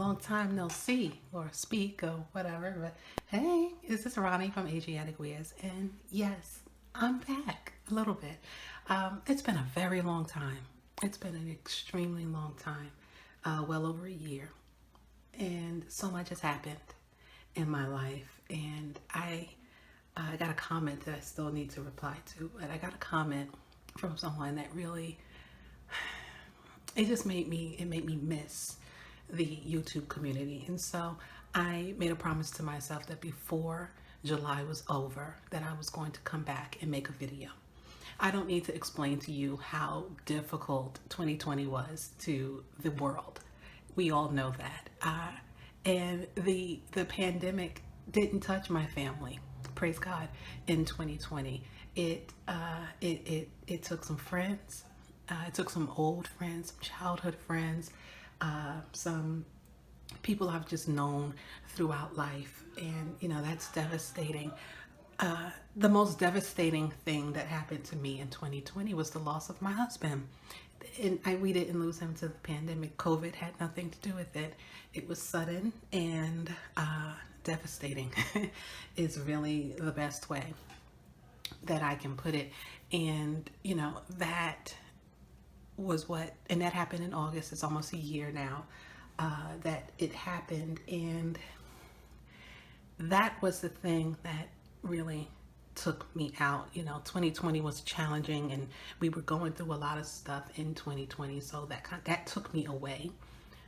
long time no see or speak or whatever. But hey, this is Ronnie from Asiatic Wears, and yes, I'm back a little bit. It's been a very long time. It's been an extremely long time, well over a year, and so much has happened in my life. And I got a comment that I still need to reply to, but I got a comment from someone that really it made me miss the YouTube community. And so I made a promise to myself that before July was over that I was going to come back and make a video. I don't need to explain to you how difficult 2020 was to the world. We all know that. And the pandemic didn't touch my family. Praise God. In 2020, it took some friends. It took some old friends, some childhood friends, some people I've just known throughout life, and that's devastating. The most devastating thing that happened to me in 2020 was the loss of my husband. And we didn't lose him to the pandemic. COVID had nothing to do with it. It was sudden and devastating is really the best way that I can put it. And that was and that happened in August. It's almost a year now that it happened. And that was the thing that really took me out. 2020 was challenging, and we were going through a lot of stuff in 2020. So that took me away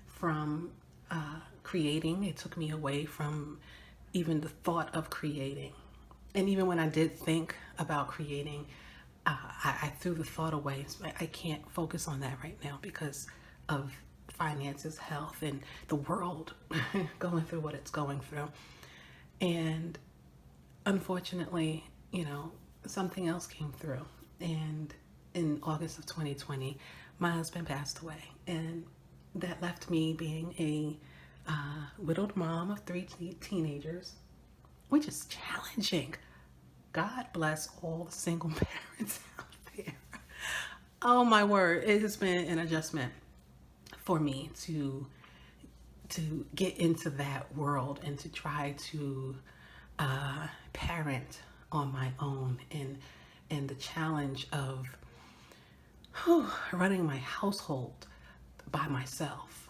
from creating. It took me away from even the thought of creating. And even when I did think about creating, I threw the thought away. So I can't focus on that right now because of finances, health, and the world going through what it's going through. And unfortunately, something else came through. And in August of 2020, my husband passed away. And that left me being a widowed mom of three teenagers, which is challenging. God bless all the single parents out there. Oh my word, it has been an adjustment for me to get into that world and to try to parent on my own, and the challenge of running my household by myself.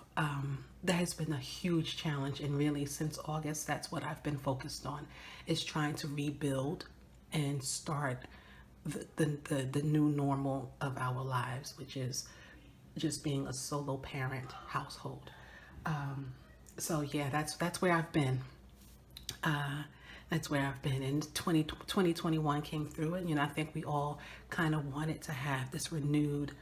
That has been a huge challenge, and really since August, that's what I've been focused on, is trying to rebuild and start the new normal of our lives, which is just being a solo parent household. So yeah, that's where I've been. That's where I've been. And 2021 came through, and I think we all kind of wanted to have this renewed,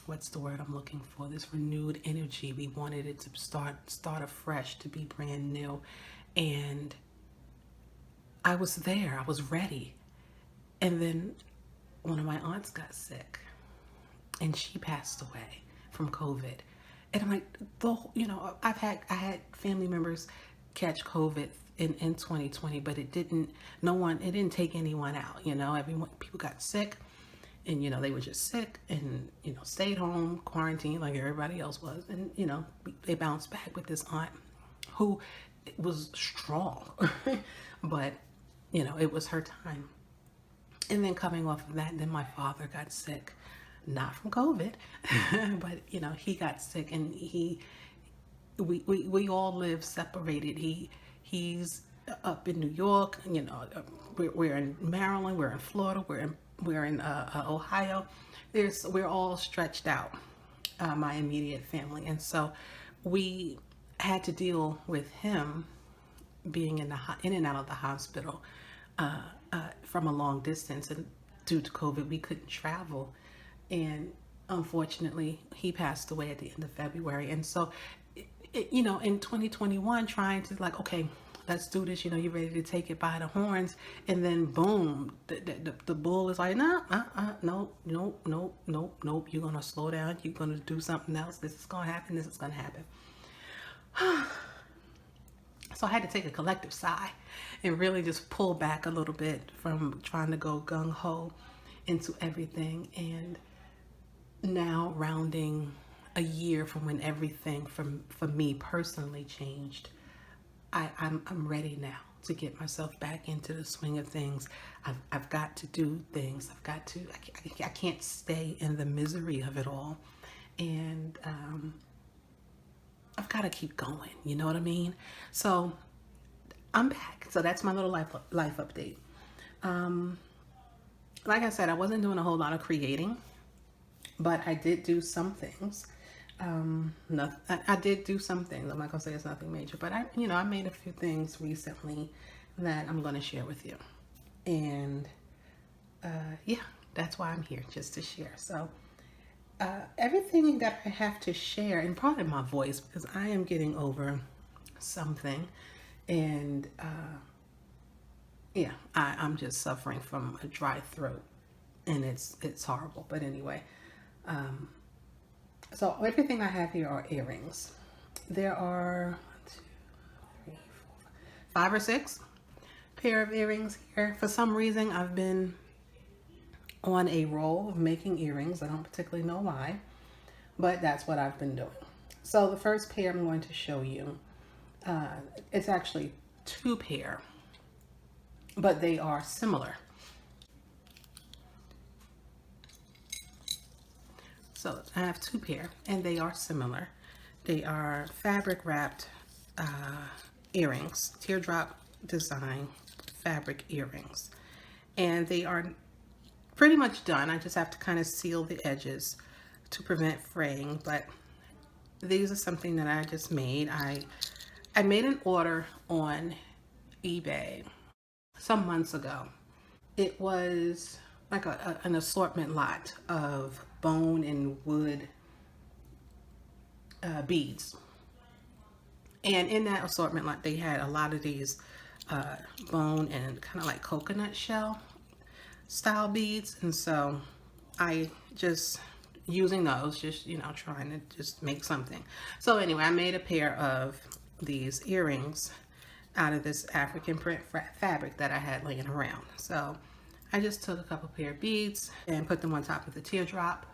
what's the word I'm looking for? This renewed energy. We wanted it to start afresh, to be brand new. And I was there. I was ready. And then one of my aunts got sick, and she passed away from COVID. And I'm like, I had family members catch COVID in 2020, but it didn't take anyone out. People got sick, and they were just sick, and stayed home, quarantined like everybody else was, and they bounced back with this aunt who was strong, but it was her time. And then coming off of that, then my father got sick, not from COVID, but he got sick, and we all live separated. He's up in New York, we're in Maryland, we're in Florida, we're in Ohio. We're all stretched out, my immediate family, and so we had to deal with him being in and out of the hospital from a long distance, and due to COVID, we couldn't travel. And unfortunately, he passed away at the end of February. And so, in 2021, trying to okay, let's do this. You're ready to take it by the horns, and then boom, the bull is like, no, nope. You're gonna slow down. You're gonna do something else. This is gonna happen. This is gonna happen. So I had to take a collective sigh and really just pull back a little bit from trying to go gung ho into everything. And now rounding a year from when everything for me personally changed. I'm ready now to get myself back into the swing of things. I've got to do things. I can't stay in the misery of it all. And I've got to keep going. You know what I mean? So I'm back. So that's my little life update. Like I said, I wasn't doing a whole lot of creating, but I did do some things. No, I did do some things. I'm not gonna say it's nothing major, but I made a few things recently that I'm gonna share with you. And yeah, that's why I'm here, just to share. So everything that I have to share, and part of my voice, because I am getting over something, and yeah, I'm just suffering from a dry throat, and it's horrible. But anyway, so everything I have here are earrings. There are 1, 2, 3, 4, 5 or 6 pair of earrings here. For some reason, I've been on a roll of making earrings. I don't particularly know why, but that's what I've been doing. So the first pair I'm going to show you, it's actually 2 pair, but they are similar. So I have 2 pair and they are similar. They are fabric wrapped earrings, teardrop design fabric earrings. And they are pretty much done. I just have to kind of seal the edges to prevent fraying, but these are something that I just made. I made an order on eBay some months ago. It was like an assortment lot of bone and wood beads. And in that assortment lot, they had a lot of these bone and kind of like coconut shell style beads. And so I just using those, just, trying to just make something. So anyway, I made a pair of these earrings out of this African print fabric that I had laying around. So I just took a couple pair of beads and put them on top of the teardrop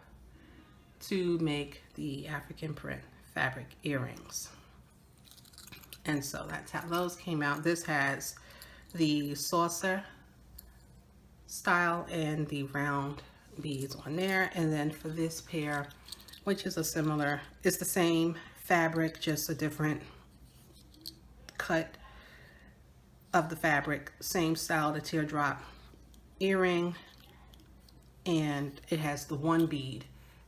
to make the African print fabric earrings. And so that's how those came out. This has the saucer style and the round beads on there. And then for this pair, which is it's the same fabric, just a different cut of the fabric, same style, the teardrop earring, and it has the 1 bead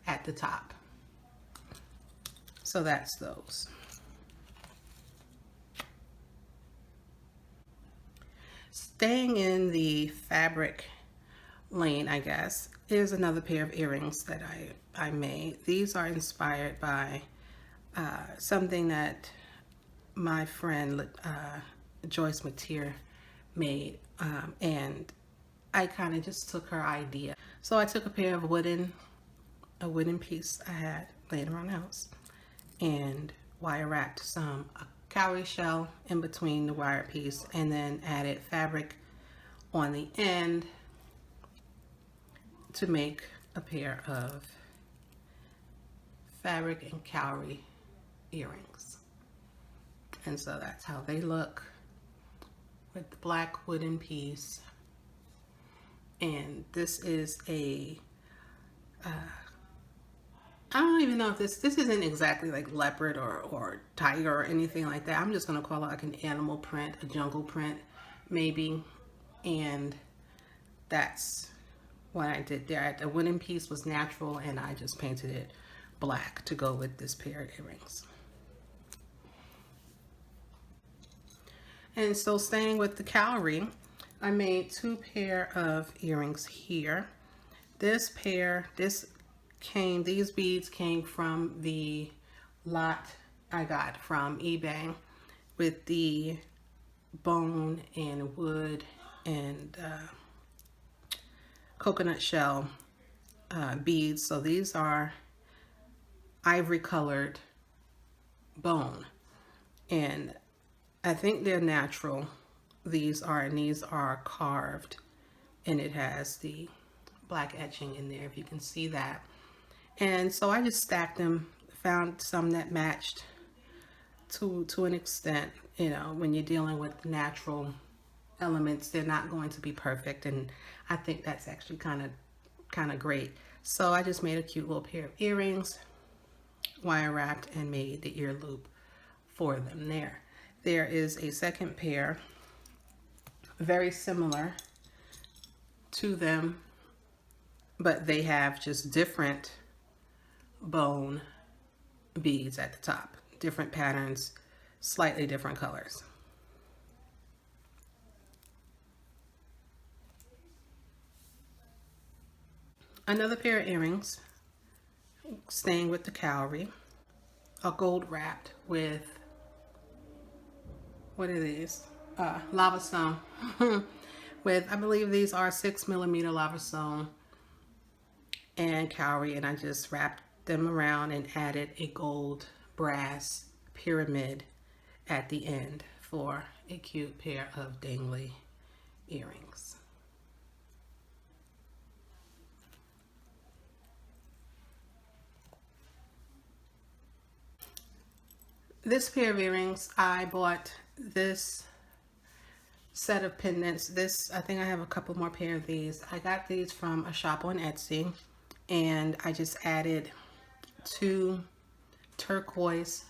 at the top. So that's those. Staying in the fabric lane, I guess, is another pair of earrings that I made. These are inspired by something that my friend Joyce Mateer made, and I kind of just took her idea. So I took a pair of a wooden piece I had laying around the house, and wire wrapped a cowrie shell in between the wire piece, and then added fabric on the end to make a pair of fabric and cowrie earrings. And so that's how they look with the black wooden piece. And this is I don't even know if this isn't exactly like leopard or tiger or anything like that. I'm just gonna call it like an animal print, a jungle print maybe. And that's what I did there. The wooden piece was natural and I just painted it black to go with this pair of earrings. And so staying with the cowrie, I made 2 pair of earrings here. This pair, these beads came from the lot I got from eBay with the bone and wood and coconut shell beads. So these are ivory colored bone, and I think they're natural. These are carved, and it has the black etching in there, if you can see that. And so I just stacked them, found some that matched to an extent. You know, when you're dealing with natural elements, they're not going to be perfect, and I think that's actually kind of great. So I just made a cute little pair of earrings, wire wrapped, and made the ear loop for them there. There is a second pair, very similar to them, but they have just different bone beads at the top, different patterns, slightly different colors. Another pair of earrings, staying with the cowrie, a gold wrapped with, what are these? Lava stone. With, I believe these are 6mm lava stone and cowrie, and I just wrapped them around and added a gold brass pyramid at the end for a cute pair of dangly earrings. This pair of earrings, I bought this set of pendants. This, I think I have a couple more pair of these. I got these from a shop on Etsy, and I just added 2 turquoise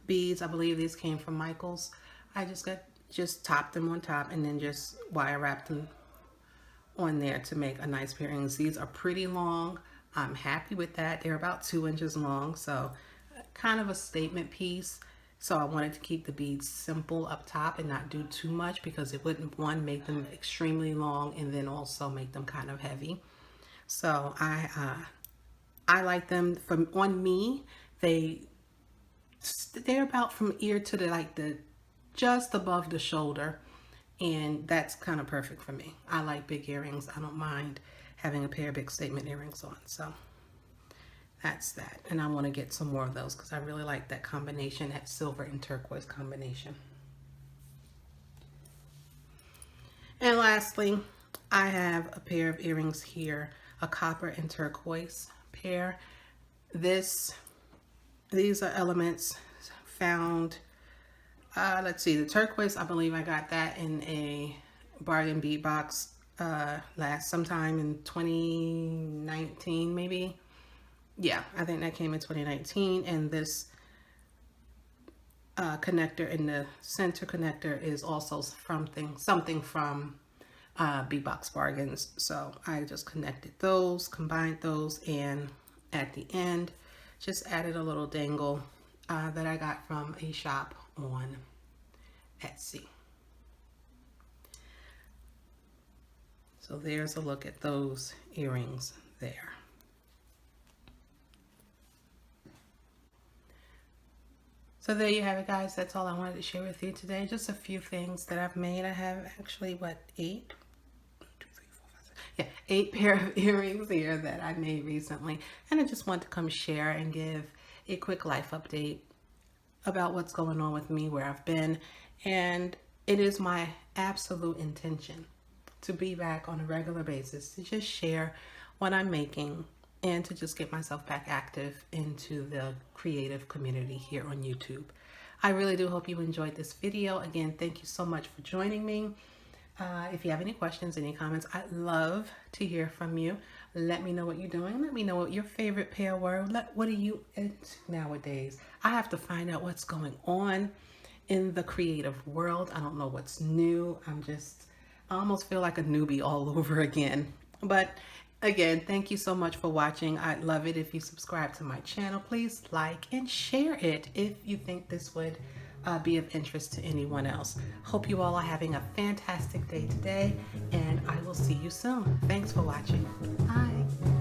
beads. I believe these came from Michaels. I just topped them on top and then just wire wrapped them on there to make a nice pair of earrings. These are pretty long. I'm happy with that. They're about 2 inches long, so kind of a statement piece. So I wanted to keep the beads simple up top and not do too much, because it wouldn't, one, make them extremely long and then also make them kind of heavy. So I like them. From on me, they're about from ear to the just above the shoulder, and that's kind of perfect for me. I like big earrings. I don't mind having a pair of big statement earrings on. So that's that. And I want to get some more of those because I really like that combination, that silver and turquoise combination. And lastly, I have a pair of earrings here, a copper and turquoise pair. These are elements found, let's see, the turquoise, I believe I got that in a bargain bead box sometime in 2019 maybe. Yeah, I think that came in 2019, and this connector in the center connector is also something from Bead Box Bargains. So I just connected those, combined those, and at the end just added a little dangle that I got from a shop on Etsy. So there's a look at those earrings there. So there you have it, guys. That's all I wanted to share with you today. Just a few things that I've made. I have actually, what, 8? 1, 2, 3, 4, 5, 6. Yeah, 8 pair of earrings here that I made recently. And I just want to come share and give a quick life update about what's going on with me, where I've been. And it is my absolute intention to be back on a regular basis, to just share what I'm making, and to just get myself back active into the creative community here on YouTube. I really do hope you enjoyed this video. Again, thank you so much for joining me. If you have any questions, any comments, I'd love to hear from you. Let me know what you're doing. Let me know what your favorite pair were. What are you into nowadays? I have to find out what's going on in the creative world. I don't know what's new. I almost feel like a newbie all over again. But again, thank you so much for watching. I'd love it if you subscribe to my channel. Please like and share it if you think this would be of interest to anyone else. Hope you all are having a fantastic day today, and I will see you soon. Thanks for watching. Bye.